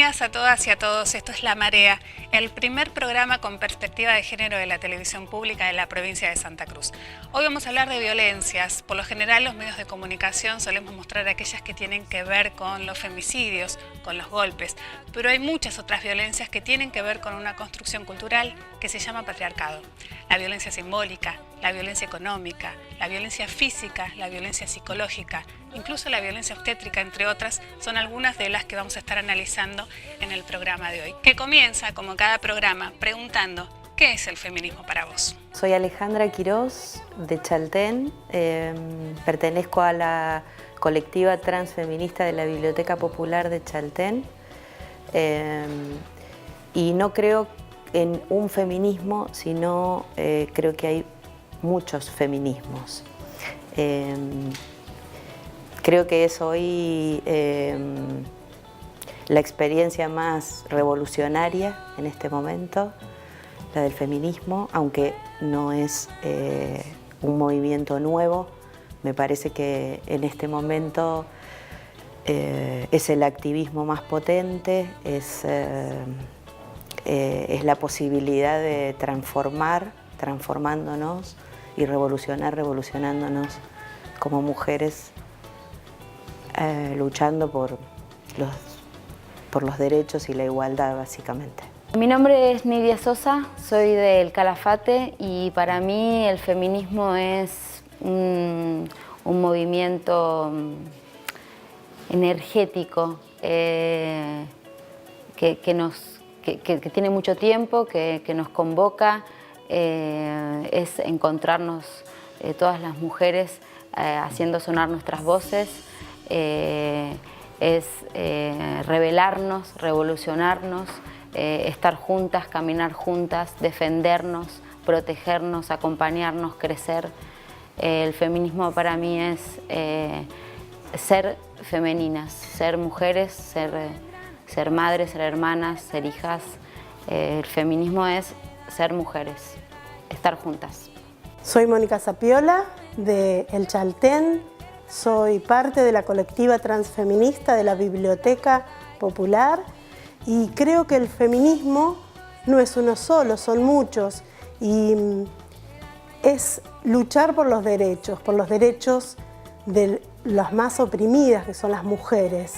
Bienvenidas a todas y a todos, esto es La Marea, el primer programa con perspectiva de género de la televisión pública de la provincia de Santa Cruz. Hoy vamos a hablar de violencias. Por lo general los medios de comunicación solemos mostrar aquellas que tienen que ver con los femicidios, con los golpes, pero hay muchas otras violencias que tienen que ver con una construcción cultural que se llama patriarcado. La violencia simbólica, la violencia económica, la violencia física, la violencia psicológica, incluso la violencia obstétrica, entre otras, son algunas de las que vamos a estar analizando en el programa de hoy, que comienza, como cada programa, preguntando ¿qué es el feminismo para vos? Soy Alejandra Quirós, de Chaltén, pertenezco a la colectiva transfeminista de la Biblioteca Popular de Chaltén y no creo en un feminismo, sino creo que hay muchos feminismos. Creo que es hoy la experiencia más revolucionaria en este momento, la del feminismo, aunque no es un movimiento nuevo. Me parece que en este momento es el activismo más potente, es la posibilidad de transformándonos y revolucionándonos como mujeres, luchando por los derechos y la igualdad, básicamente. Mi nombre es Nidia Sosa, soy del Calafate y para mí el feminismo es un movimiento energético que tiene mucho tiempo, que nos convoca, es encontrarnos todas las mujeres haciendo sonar nuestras voces, es rebelarnos, revolucionarnos, estar juntas, caminar juntas, defendernos, protegernos, acompañarnos, crecer. El feminismo para mí es ser femeninas, ser mujeres, ser madres, ser hermanas, ser hijas. El feminismo es ser mujeres, estar juntas. Soy Mónica Zapiola, de El Chaltén. Soy parte de la colectiva transfeminista de la Biblioteca Popular y creo que el feminismo no es uno solo, son muchos y es luchar por los derechos de las más oprimidas, que son las mujeres.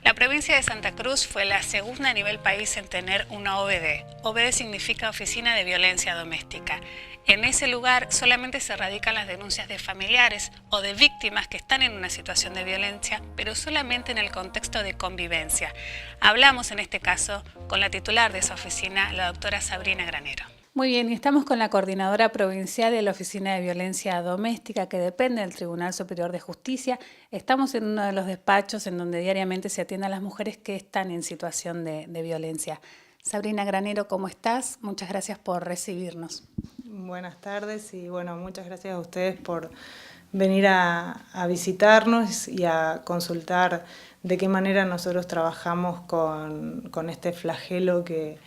La provincia de Santa Cruz fue la segunda a nivel país en tener una OVD. OVD significa Oficina de Violencia Doméstica. En ese lugar solamente se radican las denuncias de familiares o de víctimas que están en una situación de violencia, pero solamente en el contexto de convivencia. Hablamos en este caso con la titular de esa oficina, la doctora Sabrina Granero. Muy bien, y estamos con la coordinadora provincial de la Oficina de Violencia Doméstica, que depende del Tribunal Superior de Justicia. Estamos en uno de los despachos en donde diariamente se atienden a las mujeres que están en situación de violencia. Sabrina Granero, ¿cómo estás? Muchas gracias por recibirnos. Buenas tardes y bueno, muchas gracias a ustedes por venir a visitarnos y a consultar de qué manera nosotros trabajamos con este flagelo que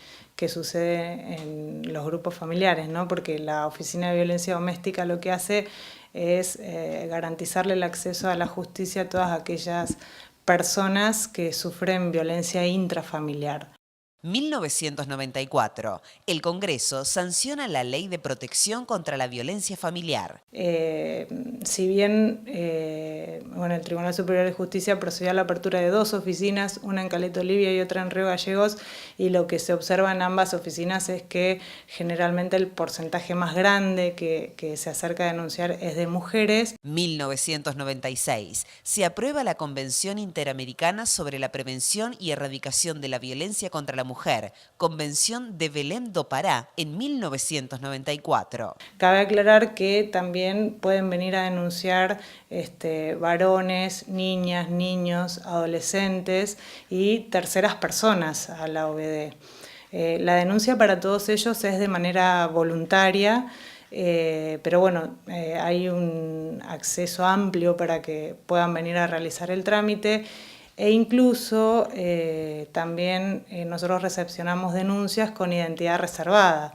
sucede en los grupos familiares, ¿no? Porque la Oficina de Violencia Doméstica lo que hace es garantizarle el acceso a la justicia a todas aquellas personas que sufren violencia intrafamiliar. 1994. El Congreso sanciona la Ley de Protección contra la Violencia Familiar. Si bien el Tribunal Superior de Justicia procedió a la apertura de 2 oficinas, una en Caleta Olivia y otra en Río Gallegos, y lo que se observa en ambas oficinas es que generalmente el porcentaje más grande que se acerca a denunciar es de mujeres. 1996. Se aprueba la Convención Interamericana sobre la Prevención y Erradicación de la Violencia contra la Mujer, Convención de Belém do Pará, en 1994. Cabe aclarar que también pueden venir a denunciar varones, niñas, niños, adolescentes y terceras personas a la OVD. La denuncia para todos ellos es de manera voluntaria, pero bueno, hay un acceso amplio para que puedan venir a realizar el trámite. E incluso también nosotros recepcionamos denuncias con identidad reservada,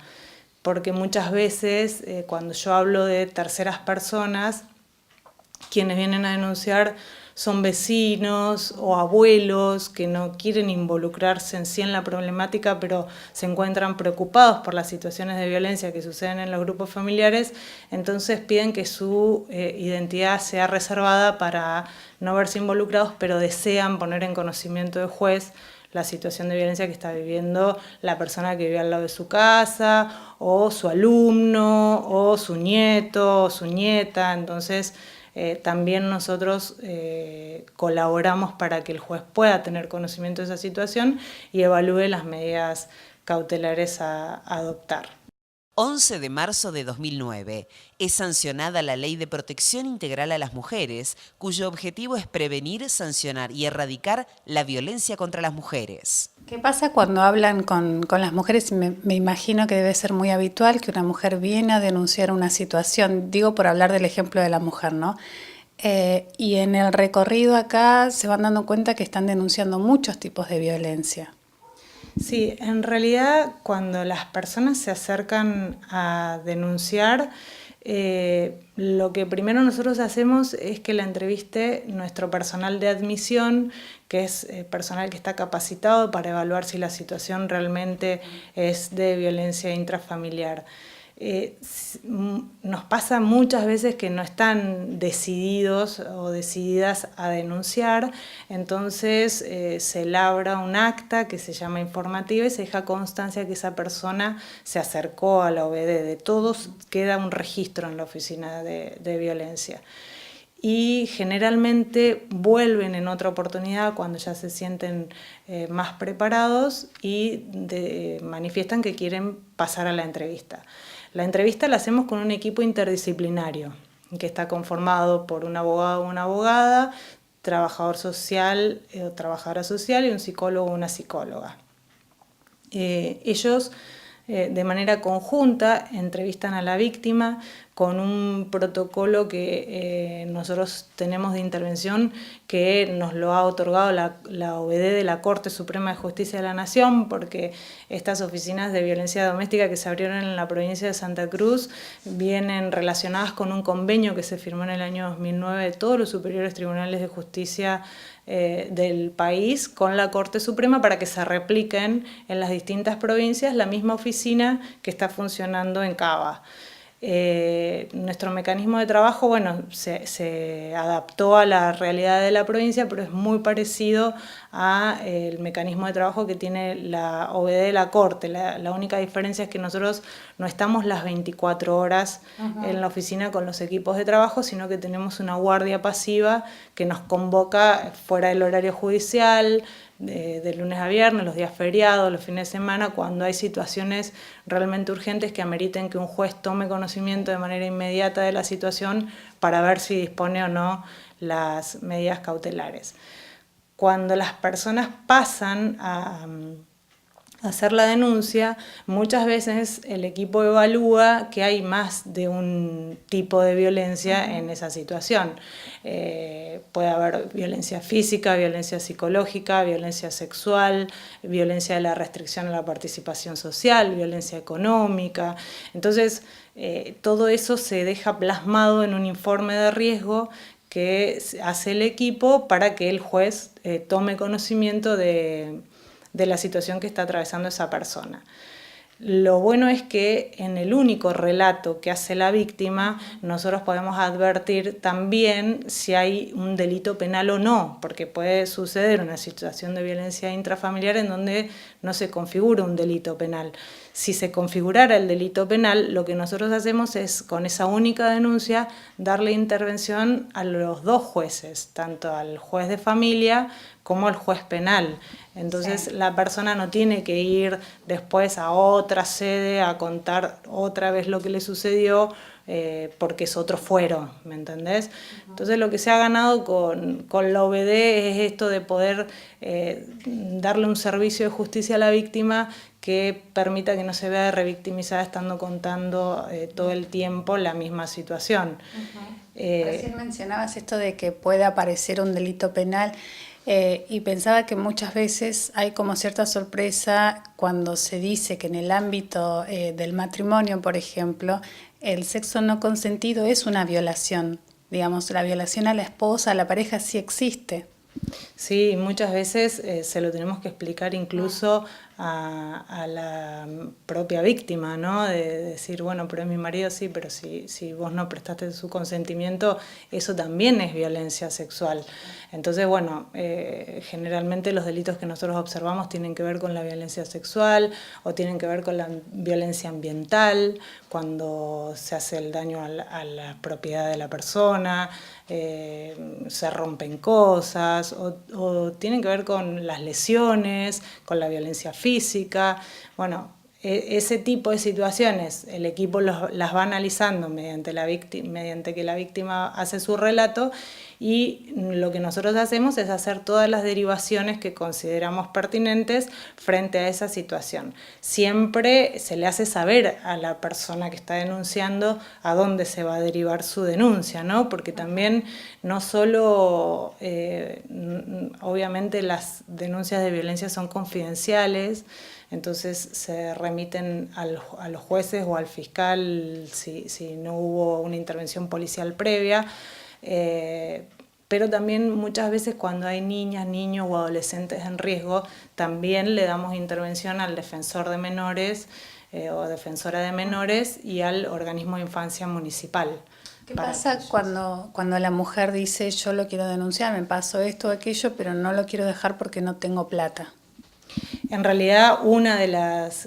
porque muchas veces cuando yo hablo de terceras personas, quienes vienen a denunciar son vecinos o abuelos que no quieren involucrarse en sí en la problemática, pero se encuentran preocupados por las situaciones de violencia que suceden en los grupos familiares, entonces piden que su identidad sea reservada para no verse involucrados, pero desean poner en conocimiento del juez la situación de violencia que está viviendo la persona que vive al lado de su casa, o su alumno, o su nieto, o su nieta. Entonces, también nosotros colaboramos para que el juez pueda tener conocimiento de esa situación y evalúe las medidas cautelares a adoptar. 11 de marzo de 2009. Es sancionada la Ley de Protección Integral a las Mujeres, cuyo objetivo es prevenir, sancionar y erradicar la violencia contra las mujeres. ¿Qué pasa cuando hablan con las mujeres? Me imagino que debe ser muy habitual que una mujer viene a denunciar una situación, digo por hablar del ejemplo de la mujer, ¿no? Y en el recorrido acá se van dando cuenta que están denunciando muchos tipos de violencia. Sí, en realidad cuando las personas se acercan a denunciar, lo que primero nosotros hacemos es que la entreviste nuestro personal de admisión, que es personal que está capacitado para evaluar si la situación realmente es de violencia intrafamiliar. Nos pasa muchas veces que no están decididos o decididas a denunciar, entonces se labra un acta que se llama informativa y se deja constancia que esa persona se acercó a la OBD. De todos queda un registro en la oficina de violencia. Y generalmente vuelven en otra oportunidad cuando ya se sienten más preparados y manifiestan que quieren pasar a la entrevista. La entrevista la hacemos con un equipo interdisciplinario que está conformado por un abogado o una abogada, trabajador social o trabajadora social y un psicólogo o una psicóloga. Ellos de manera conjunta entrevistan a la víctima con un protocolo que nosotros tenemos de intervención que nos lo ha otorgado la OBD de la Corte Suprema de Justicia de la Nación, porque estas oficinas de violencia doméstica que se abrieron en la provincia de Santa Cruz vienen relacionadas con un convenio que se firmó en el año 2009 de todos los superiores tribunales de justicia del país con la Corte Suprema para que se repliquen en las distintas provincias la misma oficina que está funcionando en Cava. Nuestro mecanismo de trabajo, bueno, se adaptó a la realidad de la provincia, pero es muy parecido al mecanismo de trabajo que tiene la OBD de la Corte. La única diferencia es que nosotros no estamos las 24 horas en la oficina con los equipos de trabajo, sino que tenemos una guardia pasiva que nos convoca fuera del horario judicial, de lunes a viernes, los días feriados, los fines de semana, cuando hay situaciones realmente urgentes que ameriten que un juez tome conocimiento de manera inmediata de la situación para ver si dispone o no las medidas cautelares. Cuando las personas pasan a hacer la denuncia, muchas veces el equipo evalúa que hay más de un tipo de violencia en esa situación. Puede haber violencia física, violencia psicológica, violencia sexual, violencia de la restricción a la participación social, violencia económica. Entonces, todo eso se deja plasmado en un informe de riesgo que hace el equipo para que el juez tome conocimiento de la situación que está atravesando esa persona. Lo bueno es que en el único relato que hace la víctima nosotros podemos advertir también si hay un delito penal o no, porque puede suceder una situación de violencia intrafamiliar en donde no se configura un delito penal. Si se configurara el delito penal, lo que nosotros hacemos es, con esa única denuncia, darle intervención a los dos jueces, tanto al juez de familia como al juez penal. Entonces la persona no tiene que ir después a otra sede a contar otra vez lo que le sucedió porque es otro fuero, ¿me entendés? Entonces lo que se ha ganado con la OBD es esto de poder darle un servicio de justicia a la víctima que permita que no se vea revictimizada estando contando todo el tiempo la misma situación. Recién mencionabas esto de que puede aparecer un delito penal. Y pensaba que muchas veces hay como cierta sorpresa cuando se dice que en el ámbito del matrimonio, por ejemplo, el sexo no consentido es una violación digamos, la violación a la esposa, a la pareja, sí existe. Sí, muchas veces se lo tenemos que explicar incluso a la propia víctima, ¿no? De decir, bueno, pero es mi marido, sí, pero si vos no prestaste su consentimiento, eso también es violencia sexual. Entonces, bueno, generalmente los delitos que nosotros observamos tienen que ver con la violencia sexual o tienen que ver con la violencia ambiental, cuando se hace el daño a la propiedad de la persona, se rompen cosas, o tienen que ver con las lesiones, con la violencia física. Bueno, ese tipo de situaciones el equipo las va analizando mediante que la víctima hace su relato, y lo que nosotros hacemos es hacer todas las derivaciones que consideramos pertinentes frente a esa situación. Siempre se le hace saber a la persona que está denunciando a dónde se va a derivar su denuncia, ¿no? Porque también no solo, obviamente las denuncias de violencia son confidenciales, entonces se remiten a los jueces o al fiscal si no hubo una intervención policial previa. Pero también muchas veces cuando hay niñas, niños o adolescentes en riesgo, también le damos intervención al defensor de menores o defensora de menores y al organismo de infancia municipal. ¿Qué pasa cuando la mujer dice yo lo quiero denunciar, me pasó esto o aquello, pero no lo quiero dejar porque no tengo plata? En realidad,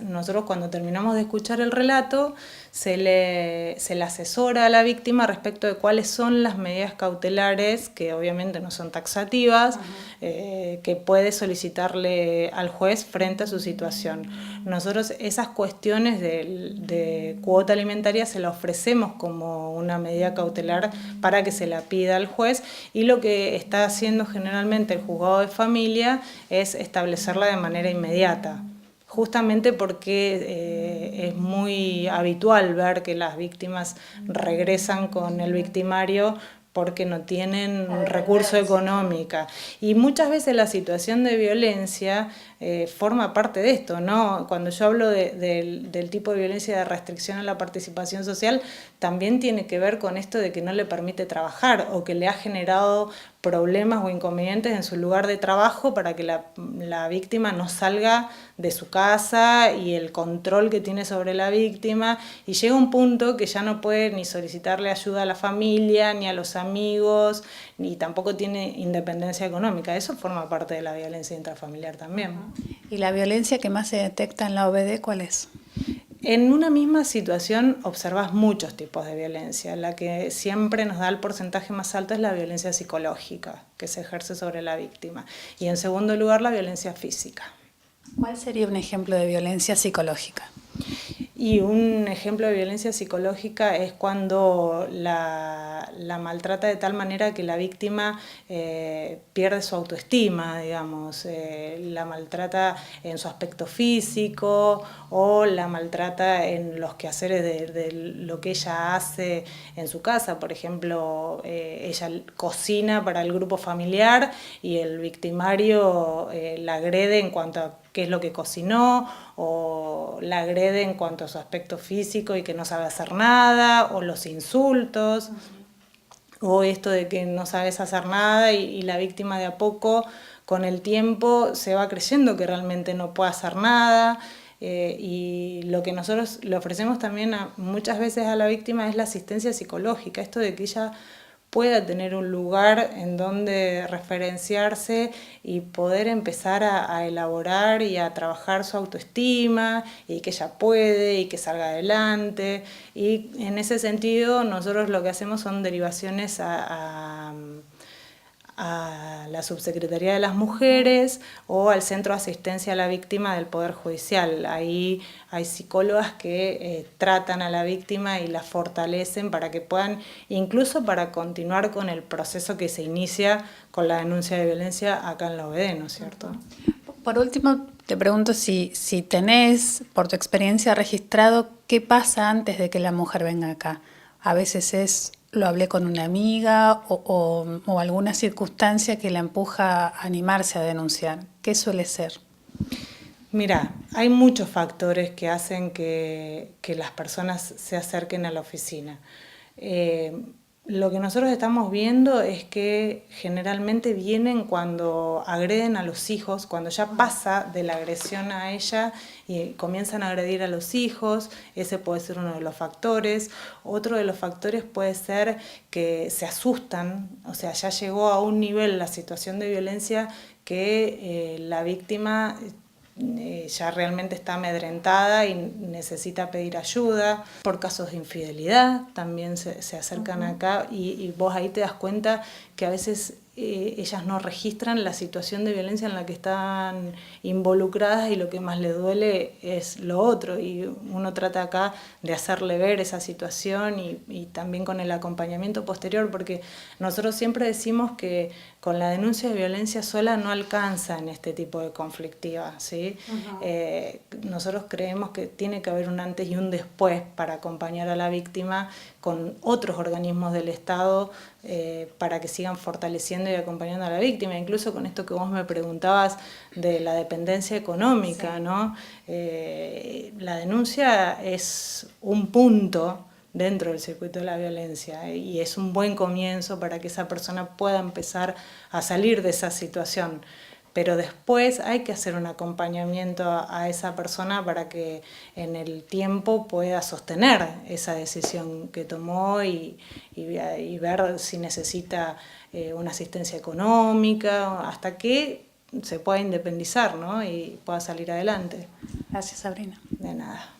nosotros cuando terminamos de escuchar el relato, se le asesora a la víctima respecto de cuáles son las medidas cautelares, que obviamente no son taxativas, que puede solicitarle al juez frente a su situación. Nosotros esas cuestiones de cuota alimentaria se la ofrecemos como una medida cautelar para que se la pida al juez, y lo que está haciendo generalmente el juzgado de familia es establecerla de manera inmediata, justamente porque es muy habitual ver que las víctimas regresan con el victimario porque no tienen un recurso económico. Y muchas veces la situación de violencia forma parte de esto, ¿no? Cuando yo hablo del tipo de violencia de restricción a la participación social, también tiene que ver con esto de que no le permite trabajar o que le ha generado problemas o inconvenientes en su lugar de trabajo para que la víctima no salga de su casa, y el control que tiene sobre la víctima, y llega un punto que ya no puede ni solicitarle ayuda a la familia, ni a los amigos, ni tampoco tiene independencia económica. Eso forma parte de la violencia intrafamiliar también. ¿Y la violencia que más se detecta en la OBD cuál es? En una misma situación observas muchos tipos de violencia. La que siempre nos da el porcentaje más alto es la violencia psicológica, que se ejerce sobre la víctima. Y en segundo lugar, la violencia física. ¿Cuál sería un ejemplo de violencia psicológica? Y un ejemplo de violencia psicológica es cuando la maltrata de tal manera que la víctima pierde su autoestima, digamos, la maltrata en su aspecto físico o la maltrata en los quehaceres de lo que ella hace en su casa. Por ejemplo, ella cocina para el grupo familiar y el victimario la agrede en cuanto a qué es lo que cocinó, o la agrede en cuanto a su aspecto físico y que no sabe hacer nada, o los insultos, o esto de que no sabes hacer nada y la víctima de a poco, con el tiempo, se va creyendo que realmente no puede hacer nada. Y lo que nosotros le ofrecemos también muchas veces a la víctima es la asistencia psicológica, esto de que ella pueda tener un lugar en donde referenciarse y poder empezar a elaborar y a trabajar su autoestima, y que ella puede y que salga adelante. Y en ese sentido nosotros lo que hacemos son derivaciones a la Subsecretaría de las Mujeres o al Centro de Asistencia a la Víctima del Poder Judicial. Ahí hay psicólogas que tratan a la víctima y la fortalecen para que puedan, incluso para continuar con el proceso que se inicia con la denuncia de violencia acá en la OBD, ¿no es cierto? Por último, te pregunto si tenés, por tu experiencia, registrado qué pasa antes de que la mujer venga acá. A veces lo hablé con una amiga o alguna circunstancia que la empuja a animarse a denunciar. ¿Qué suele ser? Mira, hay muchos factores que hacen que las personas se acerquen a la oficina. Lo que nosotros estamos viendo es que generalmente vienen cuando agreden a los hijos, cuando ya pasa de la agresión a ella y comienzan a agredir a los hijos. Ese puede ser uno de los factores. Otro de los factores puede ser que se asustan, o sea, ya llegó a un nivel la situación de violencia que la víctima ya realmente está amedrentada y necesita pedir ayuda. Por casos de infidelidad también se acercan acá y vos ahí te das cuenta que a veces ellas no registran la situación de violencia en la que están involucradas y lo que más les duele es lo otro, y uno trata acá de hacerle ver esa situación y también con el acompañamiento posterior, porque nosotros siempre decimos que con la denuncia de violencia sola no alcanza en este tipo de conflictiva, ¿sí? Nosotros creemos que tiene que haber un antes y un después para acompañar a la víctima con otros organismos del Estado para que sigan fortaleciendo y acompañando a la víctima, incluso con esto que vos me preguntabas de la dependencia económica, sí, ¿no? La denuncia es un punto dentro del circuito de la violencia y es un buen comienzo para que esa persona pueda empezar a salir de esa situación. Pero después hay que hacer un acompañamiento a esa persona para que en el tiempo pueda sostener esa decisión que tomó y ver si necesita una asistencia económica, hasta que se pueda independizar, ¿no? Y pueda salir adelante. Gracias, Sabrina. De nada.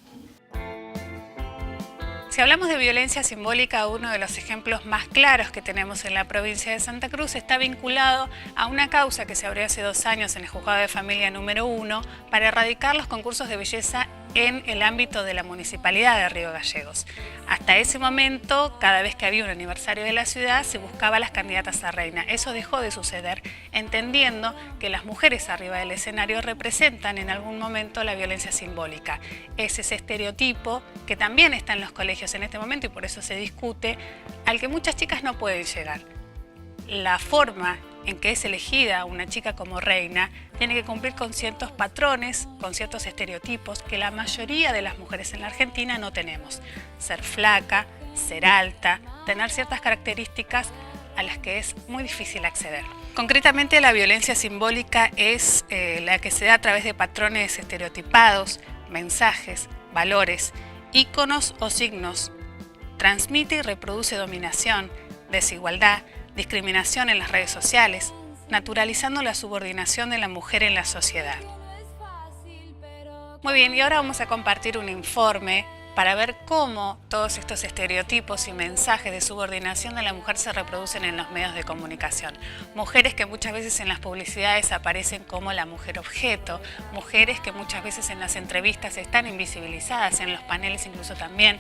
Si hablamos de violencia simbólica, uno de los ejemplos más claros que tenemos en la provincia de Santa Cruz está vinculado a una causa que se abrió hace 2 años en el Juzgado de Familia número 1 para erradicar los concursos de belleza en el ámbito de la Municipalidad de Río Gallegos. Hasta ese momento, cada vez que había un aniversario de la ciudad, se buscaba a las candidatas a reina. Eso dejó de suceder, entendiendo que las mujeres arriba del escenario representan en algún momento la violencia simbólica. Es ese estereotipo que también está en los colegios en este momento y por eso se discute, al que muchas chicas no pueden llegar. La forma en que es elegida una chica como reina tiene que cumplir con ciertos patrones, con ciertos estereotipos que la mayoría de las mujeres en la Argentina no tenemos. Ser flaca, ser alta, tener ciertas características a las que es muy difícil acceder. Concretamente, la violencia simbólica es la que se da a través de patrones estereotipados, mensajes, valores, íconos o signos. Transmite y reproduce dominación, desigualdad, discriminación en las redes sociales, naturalizando la subordinación de la mujer en la sociedad. Muy bien, y ahora vamos a compartir un informe para ver cómo todos estos estereotipos y mensajes de subordinación de la mujer se reproducen en los medios de comunicación. Mujeres que muchas veces en las publicidades aparecen como la mujer objeto, mujeres que muchas veces en las entrevistas están invisibilizadas, en los paneles incluso también,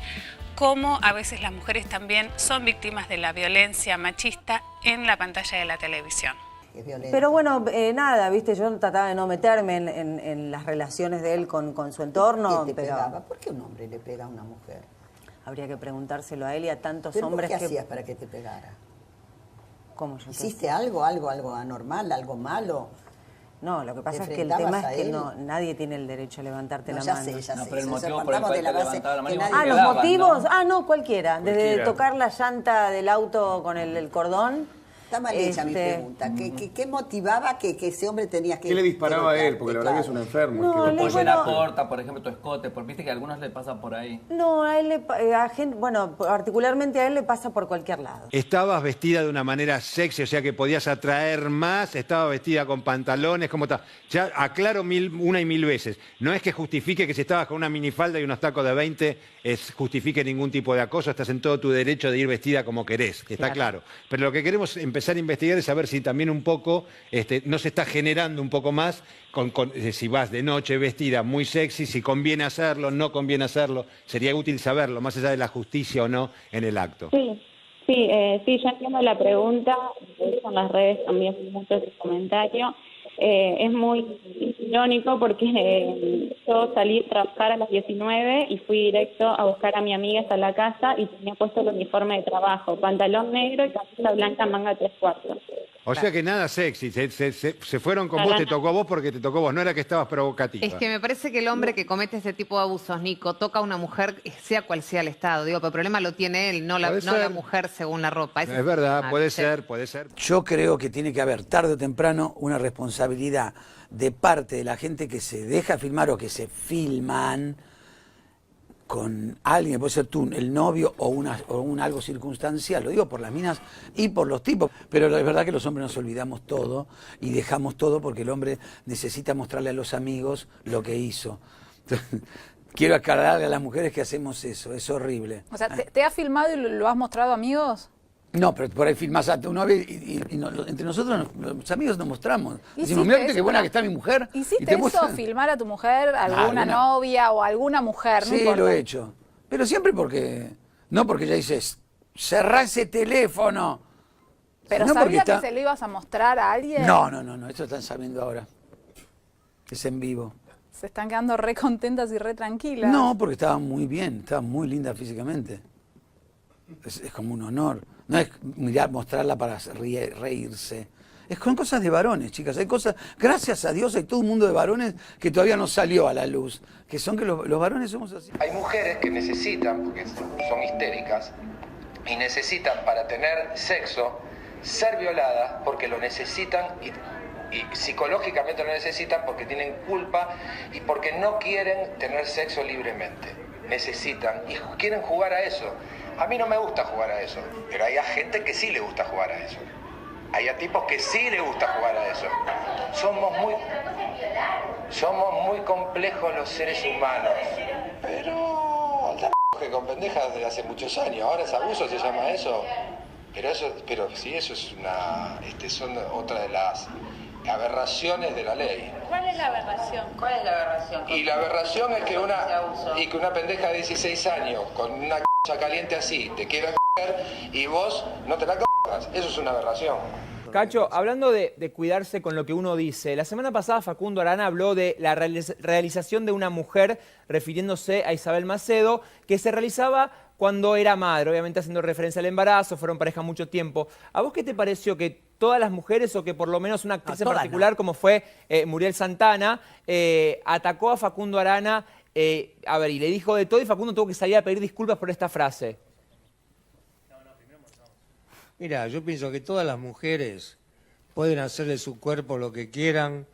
cómo a veces las mujeres también son víctimas de la violencia machista en la pantalla de la televisión. Pero bueno, nada, viste, yo trataba de no meterme en las relaciones de él con su entorno. ¿Qué te pegaba? ¿Por qué un hombre le pega a una mujer? Habría que preguntárselo a él y a tantos ¿Pero hombres qué hacías para que te pegara? ¿Cómo yo? ¿Hiciste algo anormal, algo malo? No, lo que pasa es que el tema es que nadie tiene el derecho a levantarte la mano. Ya sé. Pero el motivo por el cual te levantaba la mano. Los motivos. No, cualquiera. Desde tocar la llanta del auto con el cordón. Está mal hecha mi pregunta. ¿Qué motivaba que ese hombre tenía que... ¿Qué le disparaba a él? Porque la verdad que es un enfermo. No, tu pollera corta, por ejemplo, tu escote, porque viste que a algunos le pasa por ahí. No, a él particularmente a él le pasa por cualquier lado. Estabas vestida de una manera sexy, o sea que podías atraer más, estabas vestida con pantalones, ¿cómo está? Ya aclaro una y mil veces. No es que justifique que si estabas con una minifalda y unos tacos de 20, justifique ningún tipo de acoso, estás en todo tu derecho de ir vestida como querés, que está claro. Pero lo que queremos empezar a investigar es saber si también un poco no se está generando un poco más si vas de noche vestida muy sexy, si conviene hacerlo, no conviene hacerlo. Sería útil saberlo, más allá de la justicia o no en el acto. Sí, yo entiendo la pregunta, en las redes también mucho ese comentario. Es muy irónico porque yo salí a trabajar a las 19 y fui directo a buscar a mi amiga hasta la casa y tenía puesto el uniforme de trabajo, pantalón negro y camisa blanca manga 3/4. O sea que nada sexy, se fueron con vos, te tocó a vos porque te tocó a vos, no era que estabas provocativa. Es que me parece que el hombre que comete este tipo de abusos, Nico, toca a una mujer, sea cual sea el estado, digo, pero el problema lo tiene él, no la mujer según la ropa. Es verdad, puede ser. Yo creo que tiene que haber, tarde o temprano, una responsabilidad de parte de la gente que se deja filmar o que se filman con alguien, puede ser tú, el novio o un algo circunstancial, lo digo por las minas y por los tipos, pero es verdad que los hombres nos olvidamos todo y dejamos todo porque el hombre necesita mostrarle a los amigos lo que hizo. Quiero aclararle a las mujeres que hacemos eso, es horrible. O sea, ¿te has filmado y lo has mostrado a amigos? No, pero por ahí filmás a tu novia y entre nosotros, los amigos nos mostramos. Decimos, mira qué buena que está mi mujer. ¿Hiciste eso, filmar a tu mujer, alguna novia o alguna mujer? Sí, lo he hecho. Pero siempre no porque ya dices, cerrá ese teléfono. ¿Pero sabías que se lo ibas a mostrar a alguien? No, esto están sabiendo ahora. Es en vivo. Se están quedando re contentas y re tranquilas. No, porque estaba muy bien, estaba muy linda físicamente. Es como un honor. No es mostrarla para reírse. Es con cosas de varones, chicas. Hay cosas, gracias a Dios, hay todo un mundo de varones que todavía no salió a la luz. Que son que los varones somos así. Hay mujeres que necesitan, porque son histéricas, y necesitan para tener sexo ser violadas porque lo necesitan y psicológicamente lo necesitan porque tienen culpa y porque no quieren tener sexo libremente. Necesitan y quieren jugar a eso. A mí no me gusta jugar a eso, pero hay gente que sí le gusta jugar a eso. Hay tipos que sí le gusta jugar a eso. Somos muy complejos los seres humanos. Pero que con pendejas desde hace muchos años. Ahora es abuso, se llama eso. Pero sí, eso es son otra de las aberraciones de la ley. ¿Cuál es la aberración? Y la aberración es que una pendeja de 16 años con una caliente así te quiera y vos no te la cojas. Eso es una aberración. Cacho, hablando de cuidarse con lo que uno dice, la semana pasada Facundo Arana habló de la realización de una mujer, refiriéndose a Isabel Macedo, que se realizaba cuando era madre, obviamente haciendo referencia al embarazo, fueron pareja mucho tiempo. ¿A vos qué te pareció que todas las mujeres, o que por lo menos una actriz en particular, como fue Muriel Santana, atacó a Facundo Arana, y le dijo de todo, y Facundo tuvo que salir a pedir disculpas por esta frase? Mira, yo pienso que todas las mujeres pueden hacer de su cuerpo lo que quieran,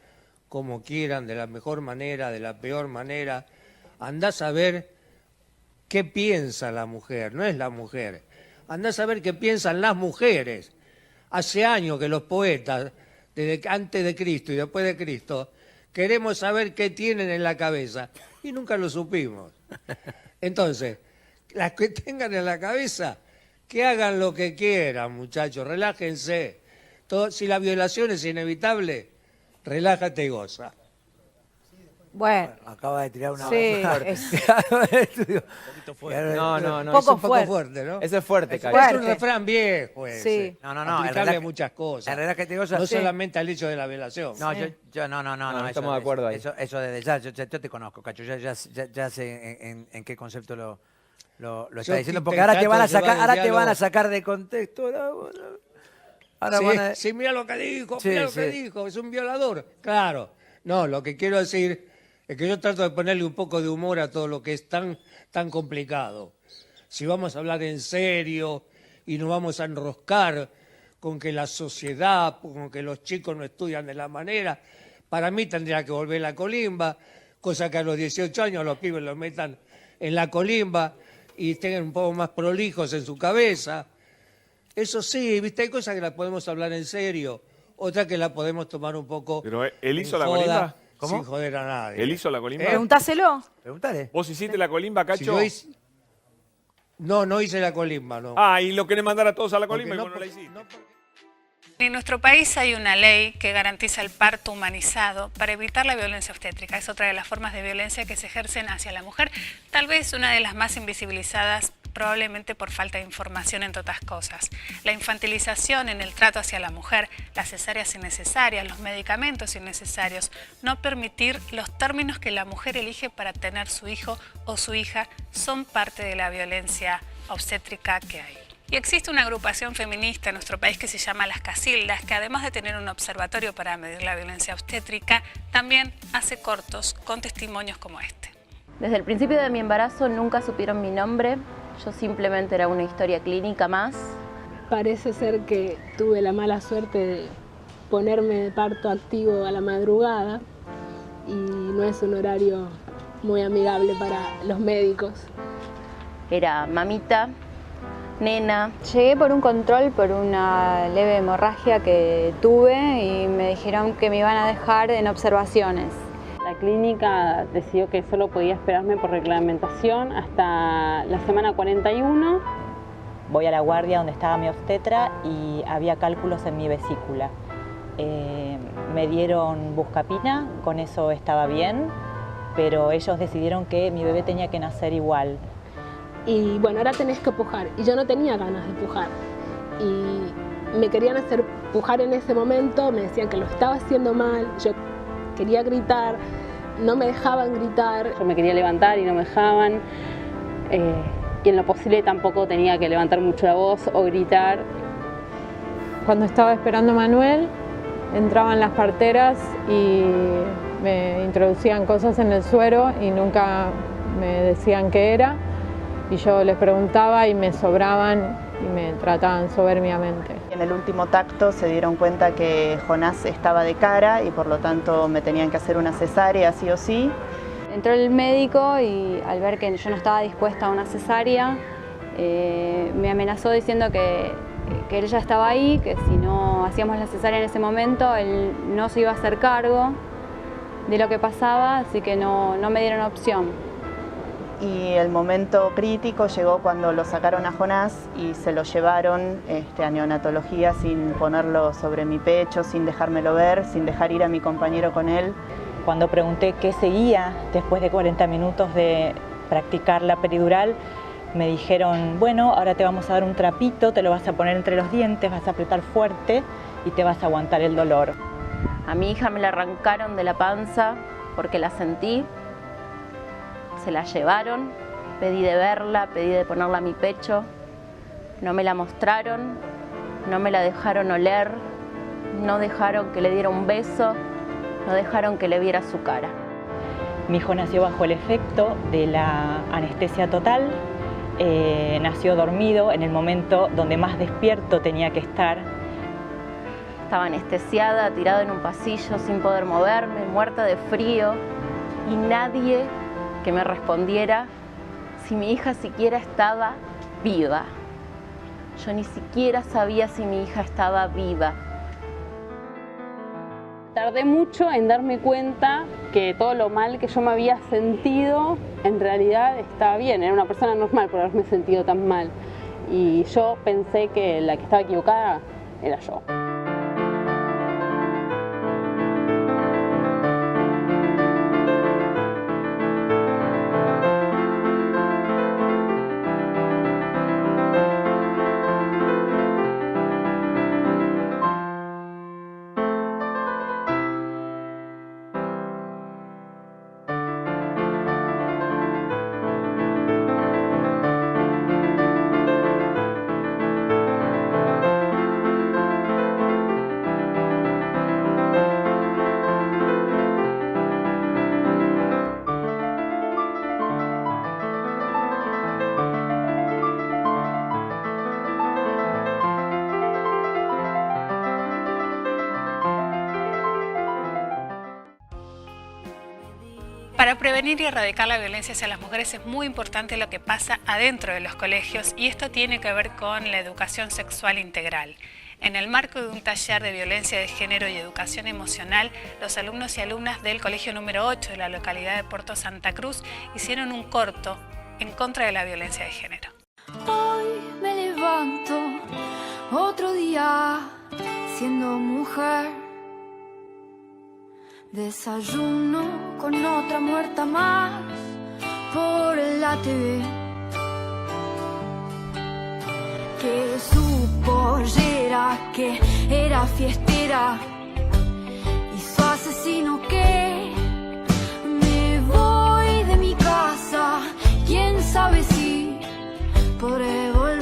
como quieran, de la mejor manera, de la peor manera. Andás a ver qué piensa la mujer, no es la mujer. Andás a ver qué piensan las mujeres. Hace años que los poetas, desde antes de Cristo y después de Cristo, queremos saber qué tienen en la cabeza y nunca lo supimos. Entonces, las que tengan en la cabeza, que hagan lo que quieran, muchachos, relájense. Si la violación es inevitable, relájate y goza. Bueno. Acaba de tirar una... Sí, No, poco es un poco fuerte, ¿no? Eso es fuerte, Cacho. Es un refrán viejo ese. Sí. Aplicable a muchas cosas. No solamente al hecho de la violación. No, no, estamos de acuerdo ahí. Eso desde ya, yo te conozco, Cacho, ya sé en qué concepto lo está diciendo, porque ahora te van a sacar de contexto. Sí, mira lo que dijo, es un violador. Claro, no, lo que quiero decir es que yo trato de ponerle un poco de humor a todo lo que es tan complicado. Si vamos a hablar en serio y nos vamos a enroscar con que la sociedad, con que los chicos no estudian de la manera, para mí tendría que volver la colimba, cosa que a los 18 años los pibes los metan en la colimba y estén un poco más prolijos en su cabeza. Eso sí, viste, hay cosas que las podemos hablar en serio, otras que las podemos tomar un poco. Pero él hizo la colimba. ¿Cómo? Sin joder a nadie. ¿Él hizo la colimba? Preguntáselo. Pregúntale. ¿Vos hiciste la colimba, Cacho? No hice la colimba, no. Y lo querés mandar a todos a la colimba y vos no la hiciste. En nuestro país hay una ley que garantiza el parto humanizado para evitar la violencia obstétrica. Es otra de las formas de violencia que se ejercen hacia la mujer, tal vez una de las más invisibilizadas, probablemente por falta de información, entre otras cosas. La infantilización en el trato hacia la mujer, las cesáreas innecesarias, los medicamentos innecesarios, no permitir los términos que la mujer elige para tener su hijo o su hija son parte de la violencia obstétrica que hay. Y existe una agrupación feminista en nuestro país que se llama Las Casildas, que además de tener un observatorio para medir la violencia obstétrica, también hace cortos con testimonios como este. Desde el principio de mi embarazo nunca supieron mi nombre, yo simplemente era una historia clínica más. Parece ser que tuve la mala suerte de ponerme de parto activo a la madrugada y no es un horario muy amigable para los médicos. Era mamita, nena. Llegué por un control, por una leve hemorragia que tuve y me dijeron que me iban a dejar en observaciones. La clínica decidió que solo podía esperarme por reglamentación hasta la semana 41. Voy a la guardia donde estaba mi obstetra y había cálculos en mi vesícula. Me dieron buscapina, con eso estaba bien, pero ellos decidieron que mi bebé tenía que nacer igual. Y bueno, ahora tenés que pujar, y yo no tenía ganas de pujar. Y me querían hacer pujar en ese momento, me decían que lo estaba haciendo mal, yo quería gritar, no me dejaban gritar. Yo me quería levantar y no me dejaban, y en lo posible tampoco tenía que levantar mucho la voz o gritar. Cuando estaba esperando a Manuel, entraban las parteras y me introducían cosas en el suero y nunca me decían qué era. Y yo les preguntaba y me sobraban y me trataban soberbiamente. En el último tacto se dieron cuenta que Jonás estaba de cara y por lo tanto me tenían que hacer una cesárea sí o sí. Entró el médico y al ver que yo no estaba dispuesta a una cesárea, me amenazó diciendo que él ya estaba ahí, que si no hacíamos la cesárea en ese momento, él no se iba a hacer cargo de lo que pasaba, así que no me dieron opción. Y el momento crítico llegó cuando lo sacaron a Jonás y se lo llevaron a neonatología sin ponerlo sobre mi pecho, sin dejármelo ver, sin dejar ir a mi compañero con él. Cuando pregunté qué seguía después de 40 minutos de practicar la peridural, me dijeron, bueno, ahora te vamos a dar un trapito, te lo vas a poner entre los dientes, vas a apretar fuerte y te vas a aguantar el dolor. A mi hija me la arrancaron de la panza porque la sentí. Se la llevaron, pedí de verla, pedí de ponerla a mi pecho, no me la mostraron, no me la dejaron oler, no dejaron que le diera un beso, no dejaron que le viera su cara. Mi hijo nació bajo el efecto de la anestesia total, nació dormido en el momento donde más despierto tenía que estar. Estaba anestesiada, tirada en un pasillo sin poder moverme, muerta de frío y nadie que me respondiera si mi hija siquiera estaba viva. Yo ni siquiera sabía si mi hija estaba viva. Tardé mucho en darme cuenta que todo lo mal que yo me había sentido en realidad estaba bien. Era una persona normal por haberme sentido tan mal. Y yo pensé que la que estaba equivocada era yo. Para prevenir y erradicar la violencia hacia las mujeres es muy importante lo que pasa adentro de los colegios y esto tiene que ver con la educación sexual integral. En el marco de un taller de violencia de género y educación emocional, los alumnos y alumnas del colegio número 8 de la localidad de Puerto Santa Cruz hicieron un corto en contra de la violencia de género. Hoy me levanto otro día siendo mujer. Desayuno con otra muerta más por la TV. Que su pollera, que era fiestera, y su asesino que me voy de mi casa. Quién sabe si podré volver.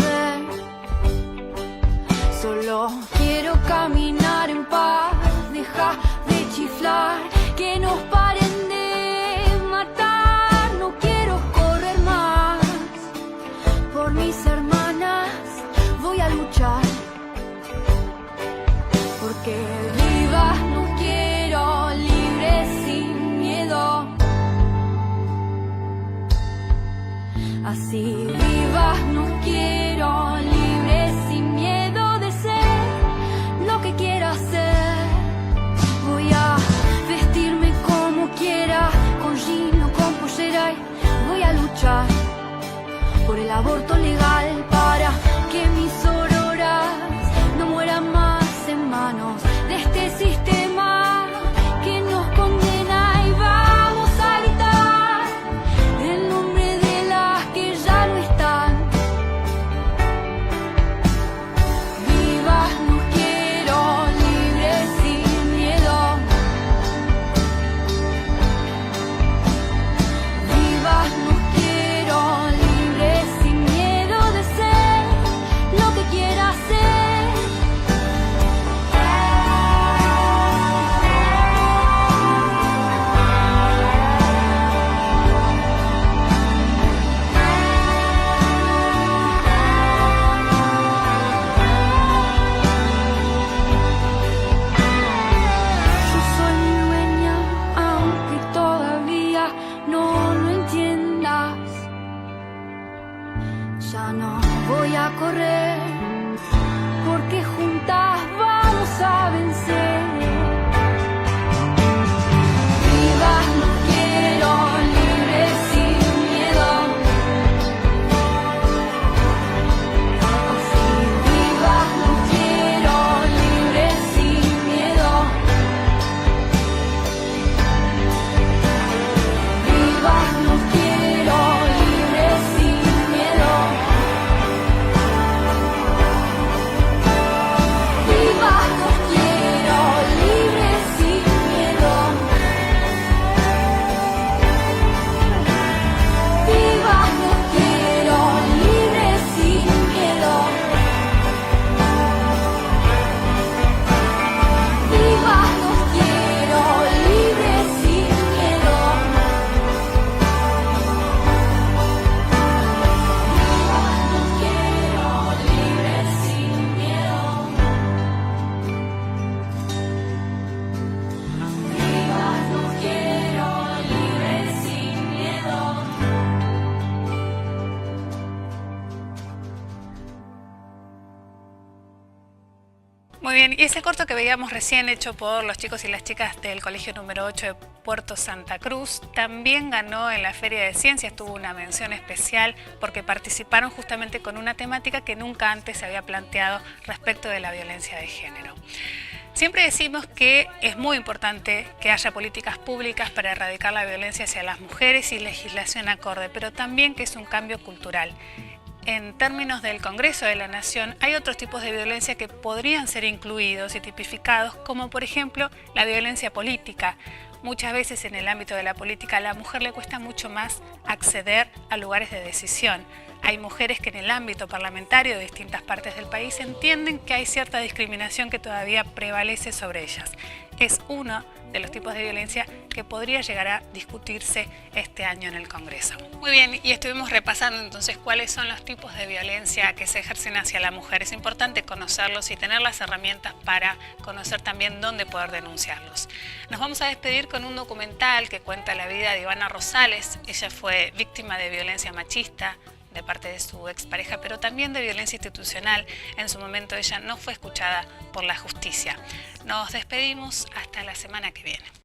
Así vivas no quiero, libre sin miedo de ser lo que quiera ser. Voy a vestirme como quiera, con jean o con pollera, y voy a luchar por el aborto legal para que mis auroras no mueran más en manos de este sistema que nos condena. Y vamos a gritar el nombre de las que ya no están. Vivas no quiero, libres sin miedo. Vivas no quiero, libres sin miedo de ser lo que quiera ser. Yo soy mi dueña, aunque todavía no lo entiendas. Ya no voy a correr, porque juntas vamos a vencer. Vivas no quiero, libres sin miedo. Así vivas no quiero, libres sin miedo. Vivas no quiero, libres sin miedo. Vivas no quiero, libres sin miedo. Vivas no quiero, libres sin miedo. Vivas no quiero, libres sin miedo. Vivas no quiero, libres sin miedo. Vivas no quiero, libres sin miedo. Muy bien, y ese corto que veíamos recién hecho por los chicos y las chicas del Colegio número 8 de Puerto Santa Cruz también ganó en la Feria de Ciencias, tuvo una mención especial porque participaron justamente con una temática que nunca antes se había planteado respecto de la violencia de género. Siempre decimos que es muy importante que haya políticas públicas para erradicar la violencia hacia las mujeres y legislación acorde, pero también que es un cambio cultural. En términos del Congreso de la Nación, hay otros tipos de violencia que podrían ser incluidos y tipificados, como por ejemplo la violencia política. Muchas veces en el ámbito de la política a la mujer le cuesta mucho más acceder a lugares de decisión. Hay mujeres que en el ámbito parlamentario de distintas partes del país entienden que hay cierta discriminación que todavía prevalece sobre ellas. Es uno de los tipos de violencia que podría llegar a discutirse este año en el Congreso. Muy bien, y estuvimos repasando entonces cuáles son los tipos de violencia que se ejercen hacia la mujer. Es importante conocerlos y tener las herramientas para conocer también dónde poder denunciarlos. Nos vamos a despedir con un documental que cuenta la vida de Ivana Rosales. Ella fue víctima de violencia machista de parte de su expareja, pero también de violencia institucional. En su momento ella no fue escuchada por la justicia. Nos despedimos hasta la semana que viene.